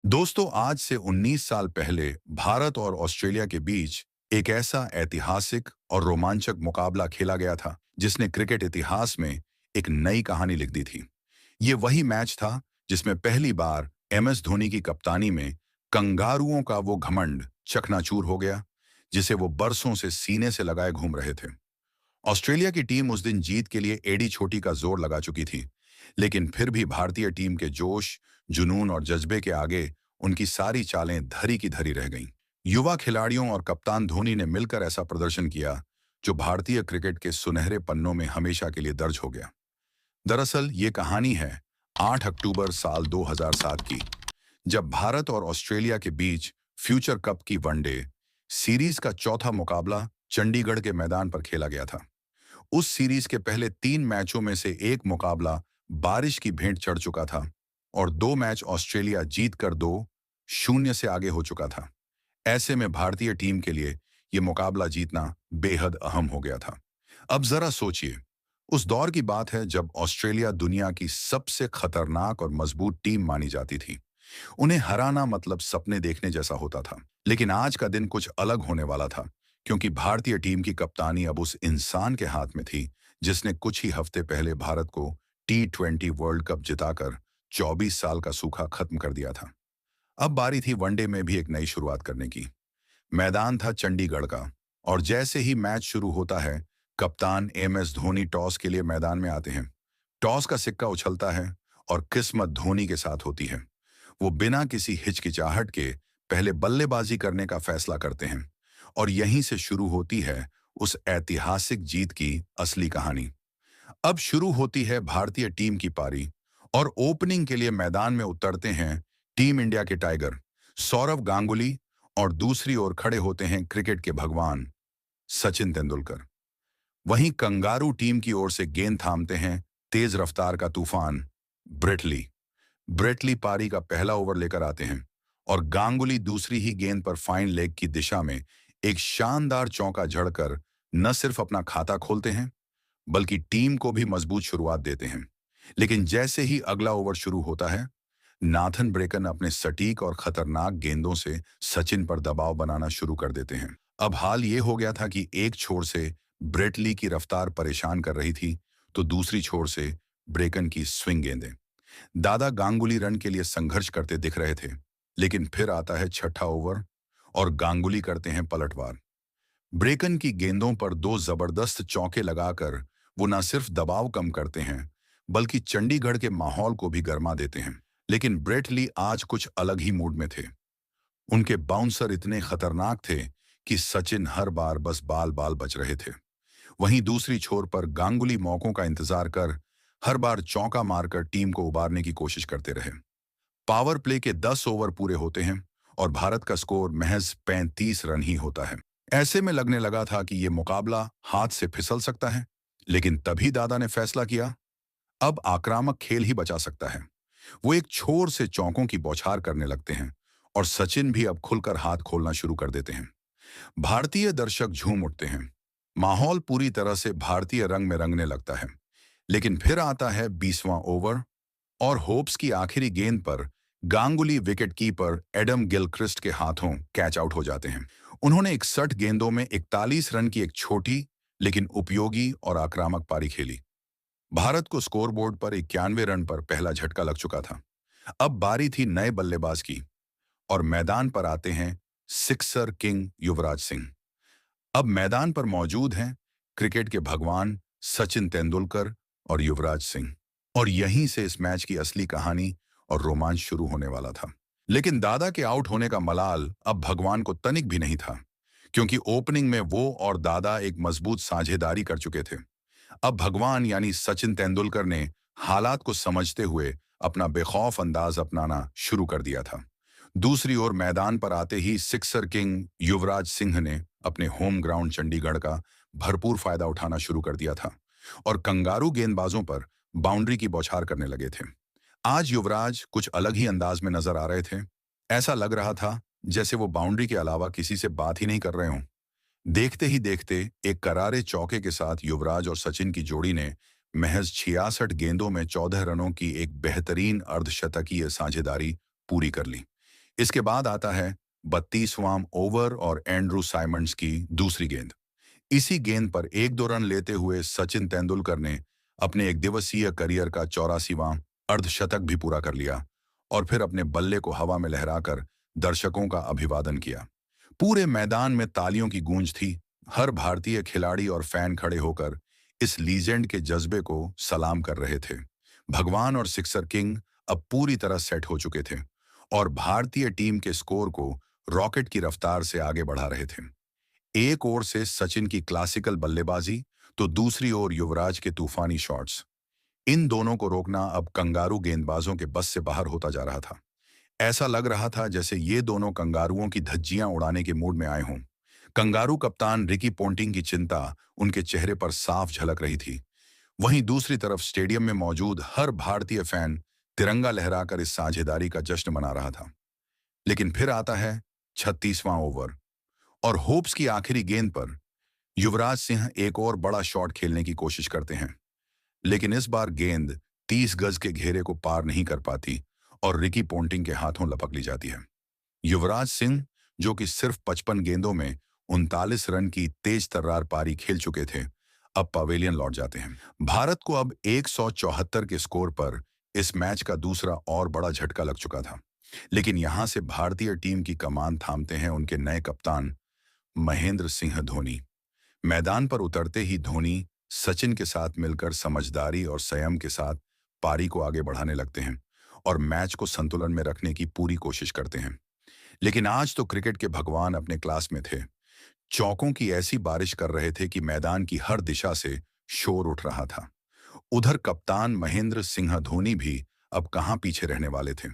दोस्तों, आज से 19 साल पहले भारत और ऑस्ट्रेलिया के बीच एक ऐसा ऐतिहासिक और रोमांचक मुकाबला खेला गया था जिसने क्रिकेट इतिहास में एक नई कहानी लिख दी थी। ये वही मैच था जिसमें पहली बार एमएस धोनी की कप्तानी में कंगारुओं का वो घमंड चकनाचूर हो गया जिसे वो बरसों से सीने से लगाए घूम रहे थे। ऑस्ट्रेलिया की टीम उस दिन जीत के लिए एड़ी छोटी का जोर लगा चुकी थी, लेकिन फिर भी भारतीय टीम के जोश, जुनून और जज्बे के आगे उनकी सारी चालें धरी की धरी रह गईं। युवा खिलाड़ियों और कप्तान धोनी ने मिलकर ऐसा प्रदर्शन किया जो भारतीय क्रिकेट के सुनहरे पन्नों में हमेशा के लिए दर्ज हो गया। दरअसल ये कहानी है 8 अक्टूबर साल 2007 की, जब भारत और ऑस्ट्रेलिया के बीच फ्यूचर कप की वनडे सीरीज का चौथा मुकाबला चंडीगढ़ के मैदान पर खेला गया था। उस सीरीज के पहले 3 मैचों में से एक मुकाबला बारिश की भेंट चढ़ चुका था और 2 मैच ऑस्ट्रेलिया जीतकर 2-0 से आगे हो चुका था। ऐसे में भारतीय टीम के लिए यह मुकाबला जीतना बेहद अहम हो गया था। अब जरा सोचिए, उस दौर की बात है जब ऑस्ट्रेलिया दुनिया की सबसे खतरनाक और मजबूत टीम मानी जाती थी। उन्हें हराना मतलब सपने देखने जैसा होता था। लेकिन आज का दिन कुछ अलग होने वाला था, क्योंकि भारतीय टीम की कप्तानी अब उस इंसान के हाथ में थी जिसने कुछ ही हफ्ते पहले भारत को T20 वर्ल्ड कप जिताकर 24 साल का सूखा खत्म कर दिया था। अब बारी थी वनडे में भी एक नई शुरुआत करने की। मैदान था चंडीगढ़ का, और जैसे ही मैच शुरू होता है, कप्तान एमएस धोनी टॉस के लिए मैदान में आते हैं। टॉस का सिक्का उछलता है और किस्मत धोनी के साथ होती है। वो बिना किसी हिचकिचाहट के पहले बल्लेबाजी करने का फैसला करते हैं, और यहीं से शुरू होती है उस ऐतिहासिक जीत की असली कहानी। अब शुरू होती है भारतीय टीम की पारी, और ओपनिंग के लिए मैदान में उतरते हैं टीम इंडिया के टाइगर सौरव गांगुली, और दूसरी ओर खड़े होते हैं क्रिकेट के भगवान सचिन तेंदुलकर। वहीं कंगारू टीम की ओर से गेंद थामते हैं तेज रफ्तार का तूफान ब्रेटली। ब्रेटली पारी का पहला ओवर लेकर आते हैं, और गांगुली दूसरी ही गेंद पर फाइन लेग की दिशा में एक शानदार चौका जड़कर न सिर्फ अपना खाता खोलते हैं, बल्कि टीम को भी मजबूत शुरुआत देते हैं। लेकिन जैसे ही अगला ओवर शुरू होता है, नाथन ब्रेकन अपने सटीक और खतरनाक गेंदों से सचिन पर दबाव बनाना शुरू कर देते हैं। अब हाल ये हो गया था कि एक छोर से ब्रेटली की रफ्तार परेशान कर रही थी, तो दूसरी छोर से ब्रेकन की स्विंग गेंदें। दादा गांगुली रन के लिए संघर्ष करते दिख रहे थे, लेकिन फिर आता है छठा ओवर और गांगुली करते हैं पलटवार। ब्रेकन की गेंदों पर 2 जबरदस्त चौके लगाकर वो न सिर्फ दबाव कम करते हैं, बल्कि चंडीगढ़ के माहौल को भी गर्मा देते हैं। लेकिन ब्रेटली आज कुछ अलग ही मूड में थे। उनके बाउंसर इतने खतरनाक थे कि सचिन हर बार बस बाल बाल बच रहे थे। वहीं दूसरी छोर पर गांगुली मौकों का इंतजार कर हर बार चौका मारकर टीम को उबारने की कोशिश करते रहे। पावर प्ले के 10 ओवर पूरे होते हैं और भारत का स्कोर महज 35 रन ही होता है। ऐसे में लगने लगा था कि यह मुकाबला हाथ से फिसल सकता है, लेकिन तभी दादा ने फैसला किया, अब आक्रामक खेल ही बचा सकता है। वो एक छोर से चौकों की बौछार करने लगते हैं, और सचिन भी अब खुलकर हाथ खोलना शुरू कर देते हैं। भारतीय दर्शक झूम उठते हैं। माहौल पूरी तरह से भारतीय रंग में रंगने लगता है। लेकिन फिर आता है 20वां ओवर, और होप्स की आखिरी गेंद पर Ganguly wicket keeper Adam Gilchrist के हाथों कैच आउट हो जाते हैं। उन्होंने 61 गेंदों में 41 रन की एक छोटी लेकिन उपयोगी और आक्रामक पारी खेली। भारत को स्कोरबोर्ड पर 91 रन पर पहला झटका लग चुका था। अब बारी थी नए बल्लेबाज की, और मैदान पर आते हैं सिक्सर किंग युवराज सिंह। अब मैदान पर मौजूद हैं क्रिकेट के भगवान सचिन तेंदुलकर और युवराज सिंह, और यहीं से इस मैच की असली कहानी और रोमांच शुरू होने वाला था। लेकिन दादा के आउट होने का मलाल अब भगवान को तनिक भी नहीं था, क्योंकि ओपनिंग में वो और दादा एक मजबूत साझेदारी कर चुके थे। अब भगवान यानी सचिन तेंदुलकर ने हालात को समझते हुए अपना बेखौफ अंदाज अपनाना शुरू कर दिया था। दूसरी ओर मैदान पर आते ही सिक्सर किंग युवराज सिंह ने अपने होम ग्राउंड चंडीगढ़ का भरपूर फायदा उठाना शुरू कर दिया था, और कंगारू गेंदबाजों पर बाउंड्री की बौछार करने लगे थे। आज युवराज कुछ अलग ही अंदाज में नजर आ रहे थे। ऐसा लग रहा था जैसे वो बाउंड्री के अलावा किसी से बात ही नहीं कर रहे हों। देखते ही देखते एक करारे चौके के साथ युवराज और सचिन की जोड़ी ने महज 66 गेंदों में 14 रनों की एक बेहतरीन अर्धशतकीय साझेदारी पूरी कर ली। इसके बाद आता है 32वां ओवर और एंड्रू साइमंड्स की दूसरी गेंद। इसी गेंद पर 1-2 रन लेते हुए सचिन तेंदुलकर ने अपने एक दिवसीय करियर का 84वां अर्धशतक भी पूरा कर लिया और फिर अपने बल्ले को हवा में लहराकर दर्शकों का अभिवादन किया। पूरे मैदान में तालियों की गूंज थी। हर भारतीय खिलाड़ी और फैन खड़े होकर इस लीजेंड के जज्बे को सलाम कर रहे थे। भगवान और सिक्सर किंग अब पूरी तरह सेट हो चुके थे और भारतीय टीम के स्कोर को रॉकेट की रफ्तार से आगे बढ़ा रहे थे। एक ओर से सचिन की क्लासिकल बल्लेबाजी तो दूसरी ओर युवराज के तूफानी शॉट्स। इन दोनों को रोकना अब कंगारू गेंदबाजों के बस से बाहर होता जा रहा था। ऐसा लग रहा था जैसे ये दोनों कंगारुओं की धज्जियां उड़ाने के मूड में आए हों। कंगारू कप्तान रिकी पोंटिंग की चिंता उनके चेहरे पर साफ झलक रही थी। वहीं दूसरी तरफ स्टेडियम में मौजूद हर भारतीय फैन तिरंगा लहराकर इस साझेदारी का जश्न मना रहा था। लेकिन फिर आता है 36वां ओवर और होप्स की आखिरी गेंद पर युवराज सिंह एक और बड़ा शॉट खेलने की कोशिश करते हैं। लेकिन इस बार गेंद 30 गज के घेरे को पार नहीं कर पाती और रिकी पोंटिंग के हाथों लपक ली जाती है। युवराज सिंह, जो कि सिर्फ 55 गेंदों में 39 रन की तेज तर्रार पारी खेल चुके थे, अब पवेलियन लौट जाते हैं। भारत को अब 174 के स्कोर पर इस मैच का दूसरा और बड़ा झटका लग चुका था। लेकिन यहां से भारतीय टीम की कमान थामते हैं उनके नए कप्तान महेंद्र सिंह धोनी। मैदान पर उतरते ही धोनी सचिन के साथ मिलकर समझदारी और संयम के साथ पारी को आगे बढ़ाने लगते हैं और मैच को संतुलन में रखने की पूरी कोशिश करते हैं। लेकिन आज तो क्रिकेट के भगवान अपने क्लास में थे। चौकों की ऐसी बारिश कर रहे थे कि मैदान की हर दिशा से शोर उठ रहा था। उधर कप्तान महेंद्र सिंह धोनी भी अब कहां पीछे रहने वाले थे।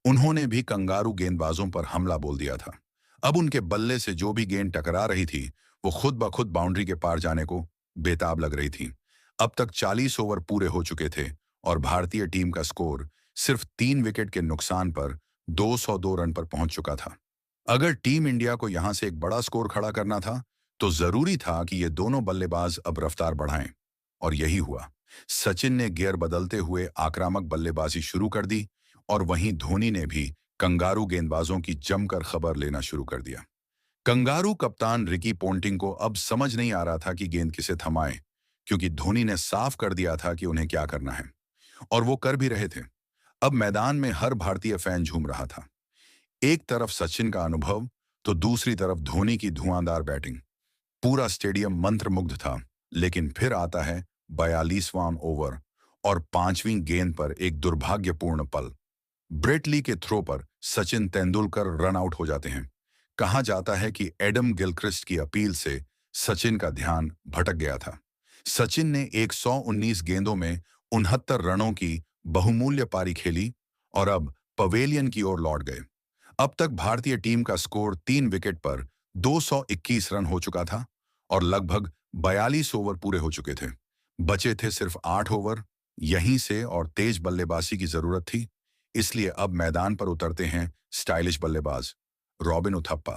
उन्होंने भी कंगारू गेंदबाजों पर हमला बोल दिया था। अब उनके बल्ले से जो भी गेंद टकरा रही थी वो खुद ब खुद बाउंड्री के पार जाने को बेताब लग रही थी। अब तक 40 ओवर पूरे हो चुके थे और भारतीय टीम का स्कोर सिर्फ 3 विकेट के नुकसान पर 202 रन पर पहुंच चुका था। अगर टीम इंडिया को यहां से एक बड़ा स्कोर खड़ा करना था तो जरूरी था कि ये दोनों बल्लेबाज अब रफ्तार बढ़ाएं और यही हुआ। सचिन ने गियर बदलते हुए आक्रामक बल्लेबाजी शुरू कर दी और वहीं धोनी ने भी कंगारू गेंदबाजों की जमकर खबर लेना शुरू कर दिया। कंगारू कप्तान रिकी पोंटिंग को अब समझ नहीं आ रहा था कि गेंद किसे थमाए, क्योंकि धोनी ने साफ कर दिया था कि उन्हें क्या करना है और वो कर भी रहे थे। अब मैदान में हर भारतीय फैन झूम रहा था। एक तरफ सचिन का अनुभव तो दूसरी तरफ धोनी की धुआंधार बैटिंग। पूरा स्टेडियम मंत्रमुग्ध था। लेकिन फिर आता है 42वां ओवर और 5वीं गेंद पर एक दुर्भाग्यपूर्ण पल। ब्रेट ली के थ्रो पर सचिन तेंदुलकर रन आउट हो जाते हैं। कहा जाता है कि एडम गिलक्रिस्ट की अपील से सचिन का ध्यान भटक गया था। सचिन ने 119 गेंदों में 69 रनों की बहुमूल्य पारी खेली और अब पवेलियन की ओर लौट गए। अब तक भारतीय टीम का स्कोर 3 विकेट पर 221 रन हो चुका था और लगभग 42 ओवर पूरे हो चुके थे। बचे थे सिर्फ 8 ओवर। यहीं से और तेज बल्लेबाजी की जरूरत थी। इसलिए अब मैदान पर उतरते हैं स्टाइलिश बल्लेबाज रॉबिन उथप्पा।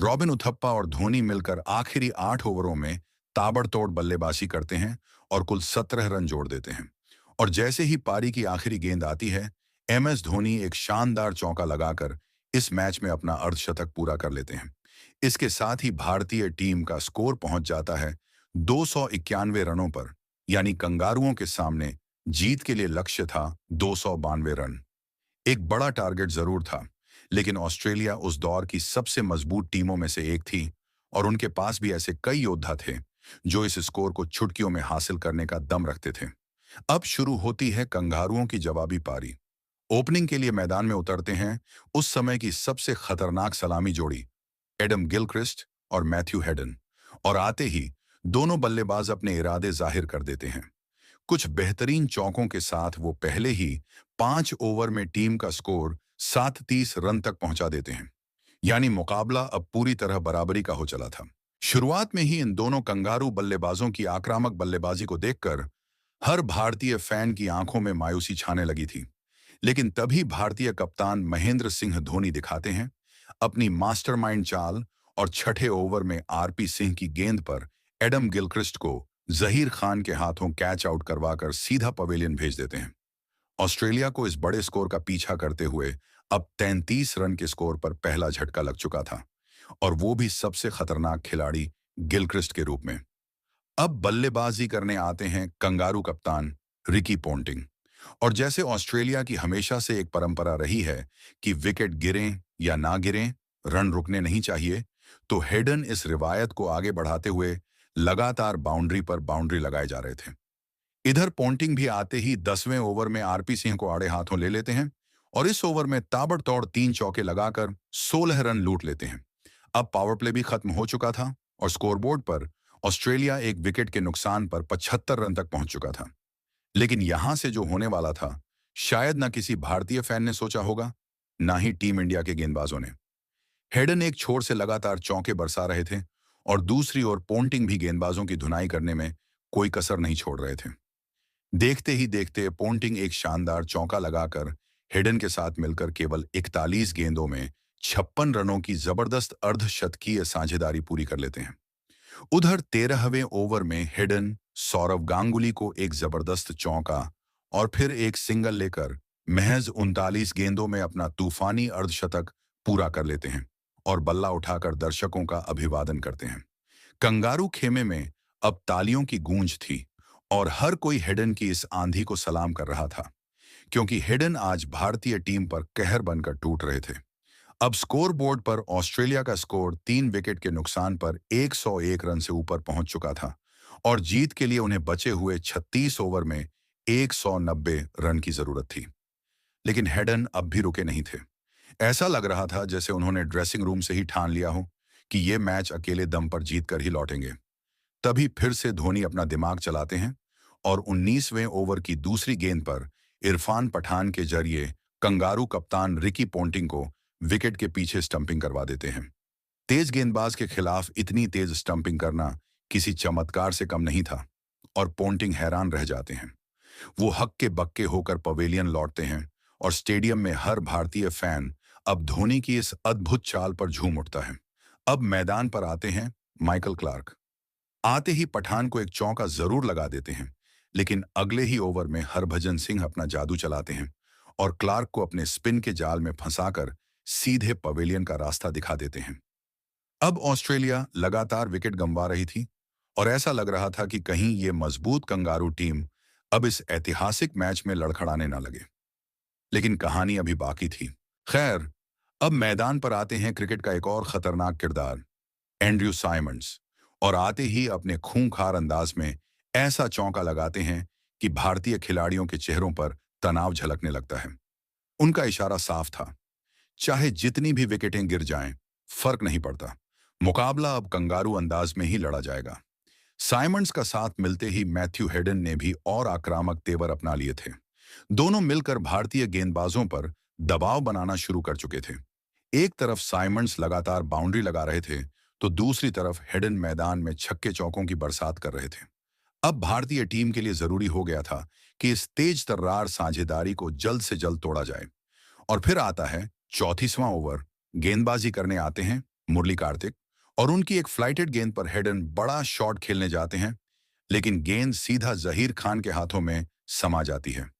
रॉबिन उथप्पा और धोनी मिलकर आखिरी 8 ओवरों में ताबड़तोड़ बल्लेबाजी करते हैं और कुल 17 रन जोड़ देते हैं। और जैसे ही पारी की आखिरी गेंद आती है, एमएस धोनी एक शानदार चौका लगाकर इस मैच में अपना अर्धशतक पूरा कर लेते हैं। इसके साथ ही भारतीय टीम का स्कोर पहुंच जाता है 291 रनों पर, यानी कंगारुओं के सामने जीत के लिए लक्ष्य था 292 रन। एक बड़ा टारगेट जरूर था, लेकिन ऑस्ट्रेलिया उस दौर की सबसे मजबूत टीमों में से एक थी और उनके पास भी ऐसे कई योद्धा थे जो इस स्कोर को चुटकियों में हासिल करने का दम रखते थे। अब शुरू होती है कंगारुओं की जवाबी पारी। ओपनिंग के लिए मैदान में उतरते हैं उस समय की सबसे खतरनाक सलामी जोड़ी एडम गिलक्रिस्ट और मैथ्यू हेडन। और आते ही दोनों बल्लेबाज अपने इरादे जाहिर कर देते हैं। कुछ बेहतरीन चौकों के साथ वो पहले ही 5 ओवर में टीम का स्कोर 730 रन तक पहुंचा देते हैं। यानी मुकाबला अब पूरी तरह बराबरी का हो चला था। शुरुआत में ही इन दोनों कंगारू बल्लेबाजों की आक्रामक बल्लेबाजी को देखकर हर भारतीय फैन की आंखों में मायूसी छाने लगी थी। लेकिन तभी भारतीय कप्तान महेंद्र सिंह धोनी दिखाते हैं अपनी मास्टरमाइंड चाल और छठे ओवर में आरपी सिंह की गेंद पर एडम गिलक्रिस्ट को जहीर खान के हाथों कैच आउट करवाकर सीधा पवेलियन भेज देते हैं। ऑस्ट्रेलिया को इस बड़े स्कोर का पीछा करते हुए अब 33 रन के स्कोर पर पहला झटका लग चुका था, और वो भी सबसे खतरनाक खिलाड़ी गिलक्रिस्ट के रूप में। अब बल्लेबाजी करने आते हैं कंगारू कप्तान रिकी पोंटिंग। और जैसे ऑस्ट्रेलिया की हमेशा से एक परंपरा रही है कि विकेट गिरें या ना गिरें, रन रुकने नहीं चाहिए, तो हेडन इस रिवायत को आगे बढ़ाते हुए लगातार बाउंड्री पर बाउंड्री लगाए जा रहे थे। इधर पोंटिंग भी आते ही 10वें ओवर में आरपी सिंह को आड़े हाथों ले लेते हैं, और इस ओवर में ताबड़तोड़ 3 चौके लगाकर 16 रन लूट लेते हैं। अब पावर प्ले भी खत्म हो चुका था, और स्कोरबोर्ड पर ऑस्ट्रेलिया एक विकेट के नुकसान पर 75 रन तक पहुंच चुका था। लेकिन यहां से जो होने वाला था, शायद ना किसी भारतीय फैन ने सोचा होगा, ना ही टीम इंडिया के गेंदबाजों ने। हेडन एक छोर से लगातार चौके बरसा रहे थे, और दूसरी ओर पोंटिंग भी गेंदबाजों की धुनाई करने में कोई कसर नहीं छोड़ रहे थे। देखते ही देखते पोंटिंग एक शानदार चौका लगाकर हेडन के साथ मिलकर केवल 41 गेंदों में 56 रनों की जबरदस्त अर्धशतकीय साझेदारी पूरी कर लेते हैं। उधर 13वें ओवर में हेडन सौरव गांगुली को एक जबरदस्त चौका और फिर एक सिंगल लेकर महज 39 गेंदों में अपना तूफानी अर्धशतक पूरा कर लेते हैं, और बल्ला उठाकर दर्शकों का अभिवादन करते हैं। कंगारू खेमे में अब तालियों की गूंज थी, और हर कोई हेडन की इस आंधी को सलाम कर रहा था, क्योंकि हेडन आज भारतीय टीम पर कहर बनकर टूट रहे थे। अब स्कोर बोर्ड पर ऑस्ट्रेलिया का स्कोर 3 विकेट के नुकसान पर 101 रन से ऊपर पहुंच चुका था, और जीत के लिए उन्हें बचे हुए 36 ओवर में 190 रन की जरूरत थी। लेकिन हेडन अब भी रुके नहीं थे। ऐसा लग रहा था जैसे उन्होंने ड्रेसिंग रूम से ही ठान लिया हो कि ये मैच अकेले दम पर जीत कर ही लौटेंगे। तभी फिर से धोनी अपना दिमाग चलाते हैं, और 19वें ओवर की दूसरी गेंद पर इरफान पठान के जरिए कंगारू कप्तान रिकी पोंटिंग को विकेट के पीछे स्टंपिंग करवा देते हैं। तेज गेंदबाज के खिलाफ इतनी तेज स्टंपिंग करना किसी चमत्कार से कम नहीं था, और पोंटिंग हैरान रह जाते हैं। वो हक्के बक्के होकर पवेलियन लौटते हैं, और स्टेडियम में हर भारतीय फैन अब धोनी की इस अद्भुत चाल पर झूम उठता है। अब मैदान पर आते हैं माइकल क्लार्क। आते ही पठान को एक चौका जरूर लगा देते हैं, लेकिन अगले ही ओवर में हरभजन सिंह अपना जादू चलाते हैं, और क्लार्क को अपने स्पिन के जाल में फंसाकर सीधे पवेलियन का रास्ता दिखा देते हैं। अब ऑस्ट्रेलिया लगातार विकेट गंवा रही थी, और ऐसा लग रहा था कि कहीं ये मजबूत कंगारू टीम अब इस ऐतिहासिक मैच में लड़खड़ाने ना लगे। लेकिन कहानी अभी बाकी थी। खैर, अब मैदान पर आते हैं क्रिकेट का एक और खतरनाक किरदार, एंड्रयू साइमंड्स। और आते ही अपने खूंखार अंदाज में ऐसा चौका लगाते हैं कि भारतीय खिलाड़ियों के चेहरों पर तनाव झलकने लगता है। उनका इशारा साफ था, चाहे जितनी भी विकेटें गिर जाएं, फर्क नहीं पड़ता, मुकाबला अब कंगारू अंदाज में ही लड़ा जाएगा। साइमंड्स का साथ मिलते ही मैथ्यू हेडन ने भी और आक्रामक तेवर अपना लिए थे। दोनों मिलकर भारतीय गेंदबाजों पर दबाव बनाना शुरू कर चुके थे। एक तरफ साइमंड्स लगातार बाउंड्री लगा रहे थे, तो दूसरी तरफ हेडन मैदान में छक्के चौकों की बरसात कर रहे थे। अब भारतीय टीम के लिए जरूरी हो गया था कि इस तेज तर्रार साझेदारी को जल्द से जल्द तोड़ा जाए। और फिर आता है 34वां ओवर। गेंदबाजी करने आते हैं मुरली कार्तिक, और उनकी एक फ्लाइटेड गेंद पर हेडन बड़ा शॉट खेलने जाते हैं, लेकिन गेंद सीधा जहीर खान के हाथों में समा जाती है।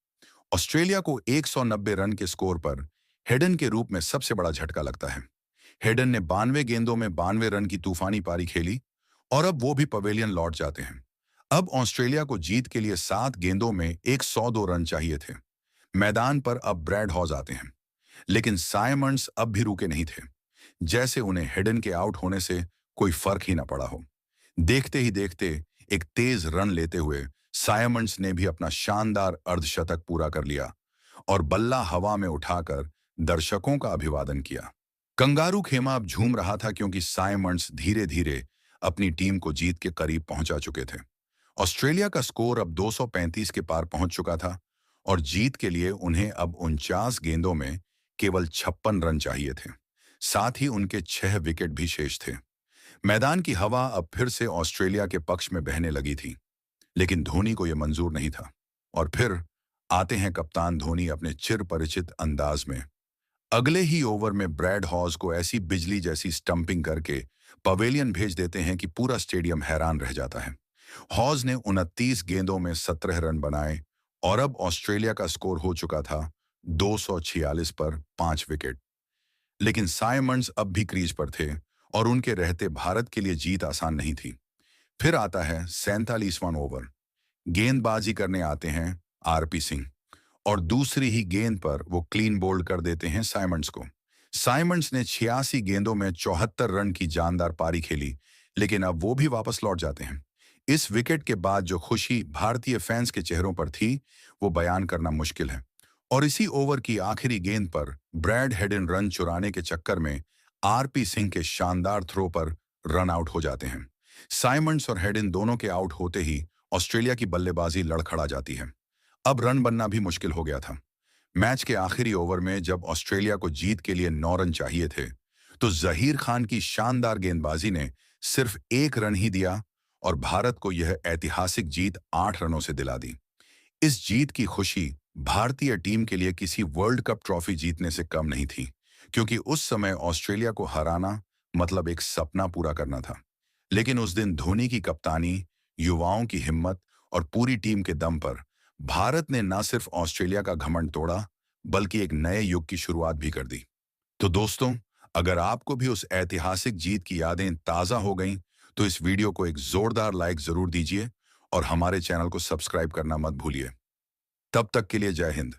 ऑस्ट्रेलिया को 190 रन के स्कोर पर हेडन के रूप में सबसे बड़ा झटका लगता है। हेडन ने 92 गेंदों में 92 रन की तूफानी पारी खेली, और अब वो भी पवेलियन लौट जाते हैं। अब ऑस्ट्रेलिया को जीत के लिए 7 गेंदों में 102 रन चाहिए थे। मैदान पर अब ब्रैड हॉज आते हैं, लेकिन साइमंड्स अब भी रुके नहीं थे, जैसे उन्हें हेडन के आउट होने से कोई फर्क ही ना पड़ा हो। देखते ही देखते एक तेज रन लेते हुए साइमंड्स ने भी अपना शानदार अर्धशतक पूरा कर लिया, और बल्ला हवा में उठाकर दर्शकों का अभिवादन किया। कंगारू खेमा अब झूम रहा था, क्योंकि साइमंड्स धीरे धीरे अपनी टीम को जीत के करीब पहुंचा चुके थे। ऑस्ट्रेलिया का स्कोर अब 235 के पार पहुंच चुका था, और जीत के लिए उन्हें अब 49 गेंदों में केवल 56 रन चाहिए थे। साथ ही उनके 6 विकेट भी शेष थे। मैदान की हवा अब फिर से ऑस्ट्रेलिया के पक्ष में बहने लगी थी, लेकिन धोनी को यह मंजूर नहीं था। और फिर आते हैं कप्तान धोनी अपने चिर परिचित अंदाज में। अगले ही ओवर में ब्रैड हॉज को ऐसी बिजली जैसी स्टंपिंग करके पवेलियन भेज देते हैं कि पूरा स्टेडियम हैरान रह जाता है। हॉज ने 29 गेंदों में 17 रन बनाए, और अब ऑस्ट्रेलिया का स्कोर हो चुका था 246 पर 5 विकेट। लेकिन साइमंड्स अब भी क्रीज पर थे और उनके रहते भारत के लिए जीत आसान नहीं थी। फिर आता है 47वां ओवर। गेंदबाजी करने आते हैं आरपी सिंह और दूसरी ही गेंद पर वो क्लीन बोल्ड कर देते हैं साइमंड्स को। साइमंड्स ने 86 गेंदों में 74 रन की जानदार पारी खेली, लेकिन अब वो भी वापस लौट जाते हैं। इस विकेट के बाद जो खुशी भारतीय फैंस के चेहरों पर थी, वो बयान करना मुश्किल है। और इसी ओवर की आखिरी गेंद पर ब्रैड हेडन रन चुराने के चक्कर में आरपी सिंह के शानदार थ्रो पर रन आउट हो जाते हैं। साइमंड्स और हेडन दोनों के आउट होते ही ऑस्ट्रेलिया की बल्लेबाजी लड़खड़ा जाती है। अब रन बनना भी मुश्किल हो गया था। मैच के आखिरी ओवर में जब ऑस्ट्रेलिया को जीत के लिए 9 रन चाहिए थे, तो जहीर खान की शानदार गेंदबाजी ने सिर्फ 1 रन ही दिया और भारत को यह ऐतिहासिक जीत 8 रनों से दिला दी। इस जीत की खुशी भारतीय टीम के लिए किसी वर्ल्ड कप ट्रॉफी जीतने से कम नहीं थी, क्योंकि उस समय ऑस्ट्रेलिया को हराना मतलब एक सपना पूरा करना था। लेकिन उस दिन धोनी की कप्तानी, युवाओं की हिम्मत और पूरी टीम के दम पर भारत ने न सिर्फ ऑस्ट्रेलिया का घमंड तोड़ा, बल्कि एक नए युग की शुरुआत भी कर दी। तो दोस्तों, अगर आपको भी उस ऐतिहासिक जीत की यादें ताज़ा हो गईं, तो इस वीडियो को एक जोरदार लाइक ज़रूर दीजिए और हमारे चैनल को सब्सक्राइब करना मत भूलिए। तब तक के लिए जय हिंद।